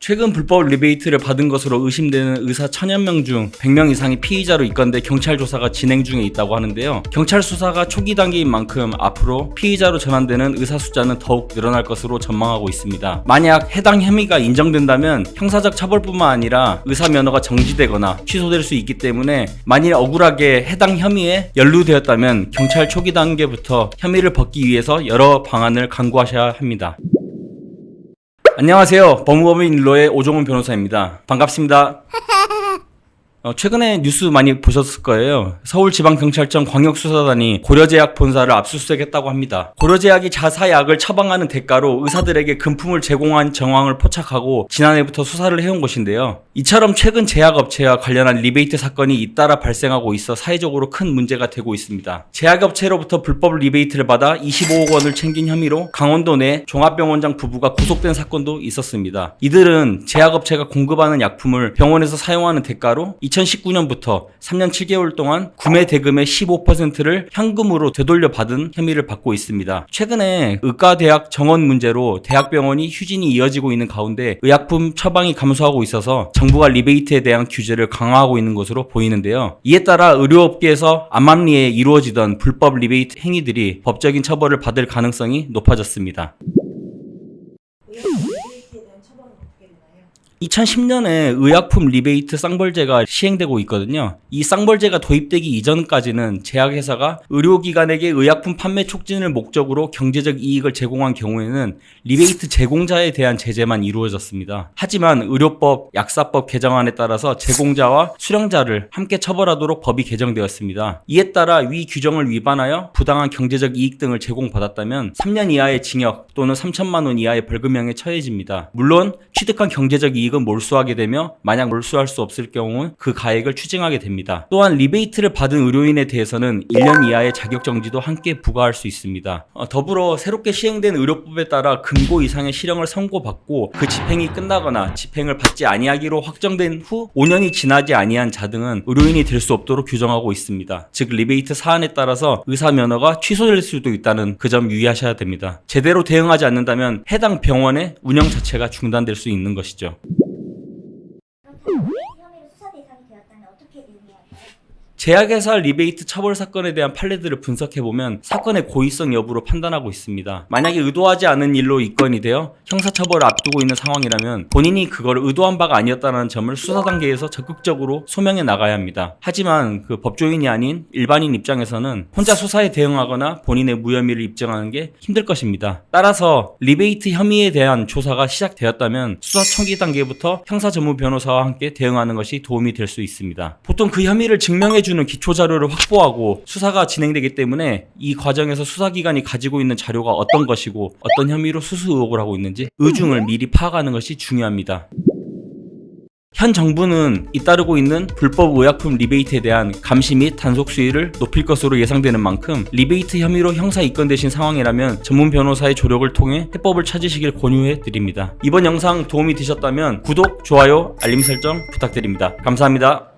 최근 불법 리베이트를 받은 것으로 의심되는 의사 1000여 명 중 100명 이상이 피의자로 입건돼 경찰 조사가 진행 중에 있다고 하는데요. 경찰 수사가 초기 단계인 만큼 앞으로 피의자로 전환되는 의사 숫자는 더욱 늘어날 것으로 전망하고 있습니다. 만약 해당 혐의가 인정된다면 형사적 처벌뿐만 아니라 의사 면허가 정지되거나 취소될 수 있기 때문에 만일 억울하게 해당 혐의에 연루되었다면 경찰 초기 단계부터 혐의를 벗기 위해서 여러 방안을 강구하셔야 합니다. 안녕하세요. 법무법인 일로의 오종훈 변호사입니다. 반갑습니다. 최근에 뉴스 많이 보셨을 거예요. 서울지방경찰청 광역수사단이 고려제약 본사를 압수수색했다고 합니다. 고려제약이 자사약을 처방하는 대가로 의사들에게 금품을 제공한 정황을 포착하고 지난해부터 수사를 해온 것인데요. 이처럼 최근 제약업체와 관련한 리베이트 사건이 잇따라 발생하고 있어 사회적으로 큰 문제가 되고 있습니다. 제약업체로부터 불법 리베이트를 받아 25억 원을 챙긴 혐의로 강원도 내 종합병원장 부부가 구속된 사건도 있었습니다. 이들은 제약업체가 공급하는 약품을 병원에서 사용하는 대가로 2019년부터 3년 7개월 동안 구매 대금의 15%를 현금으로 되돌려 받은 혐의를 받고 있습니다. 최근에 의과대학 정원 문제로 대학병원이 휴진이 이어지고 있는 가운데 의약품 처방이 감소하고 있어서 정부가 리베이트에 대한 규제를 강화하고 있는 것으로 보이는데요. 이에 따라 의료업계에서 암암리에 이루어지던 불법 리베이트 행위들이 법적인 처벌을 받을 가능성이 높아졌습니다. 2010년에 의약품 리베이트 쌍벌제가 시행되고 있거든요. 이 쌍벌제가 도입되기 이전까지는 제약회사가 의료기관에게 의약품 판매 촉진을 목적으로 경제적 이익을 제공한 경우에는 리베이트 제공자에 대한 제재만 이루어졌습니다. 하지만 의료법, 약사법 개정안에 따라서 제공자와 수령자를 함께 처벌하도록 법이 개정되었습니다. 이에 따라 위 규정을 위반하여 부당한 경제적 이익 등을 제공받았다면 3년 이하의 징역 또는 3천만 원 이하의 벌금형에 처해집니다. 물론 취득한 경제적 이익은 몰수하게 되며 만약 몰수할 수 없을 경우는 그 가액을 추징하게 됩니다. 또한 리베이트를 받은 의료인에 대해서는 1년 이하의 자격정지도 함께 부과할 수 있습니다. 더불어 새롭게 시행된 의료법에 따라 금고 이상의 실형을 선고받고 그 집행이 끝나거나 집행을 받지 아니하기로 확정된 후 5년이 지나지 아니한 자 등은 의료인이 될 수 없도록 규정하고 있습니다. 즉 리베이트 사안에 따라서 의사 면허가 취소될 수도 있다는 그 점 유의하셔야 됩니다. 제대로 대응하지 않는다면 해당 병원의 운영 자체가 중단될 수 있는 것이죠. 제약회사 리베이트 처벌 사건에 대한 판례들을 분석해보면 사건의 고의성 여부로 판단하고 있습니다. 만약에 의도하지 않은 일로 입건이 되어 형사처벌을 앞두고 있는 상황이라면 본인이 그걸 의도한 바가 아니었다는 점을 수사 단계에서 적극적으로 소명해 나가야 합니다. 하지만 그 법조인이 아닌 일반인 입장에서는 혼자 수사에 대응하거나 본인의 무혐의를 입증하는 게 힘들 것입니다. 따라서 리베이트 혐의에 대한 조사가 시작되었다면 수사 초기 단계부터 형사 전문 변호사와 함께 대응하는 것이 도움이 될 수 있습니다. 보통 그 혐의를 증명해주는 기초 자료를 확보하고 수사가 진행되기 때문에 이 과정에서 수사기관이 가지고 있는 자료가 어떤 것이고 어떤 혐의로 수수 의혹을 하고 있는지 의중을 미리 파악하는 것이 중요합니다. 현 정부는 잇따르고 있는 불법 의약품 리베이트에 대한 감시 및 단속 수위를 높일 것으로 예상되는 만큼 리베이트 혐의로 형사 입건되신 상황이라면 전문 변호사의 조력을 통해 해법을 찾으시길 권유해 드립니다. 이번 영상 도움이 되셨다면 구독, 좋아요, 알림 설정 부탁드립니다. 감사합니다.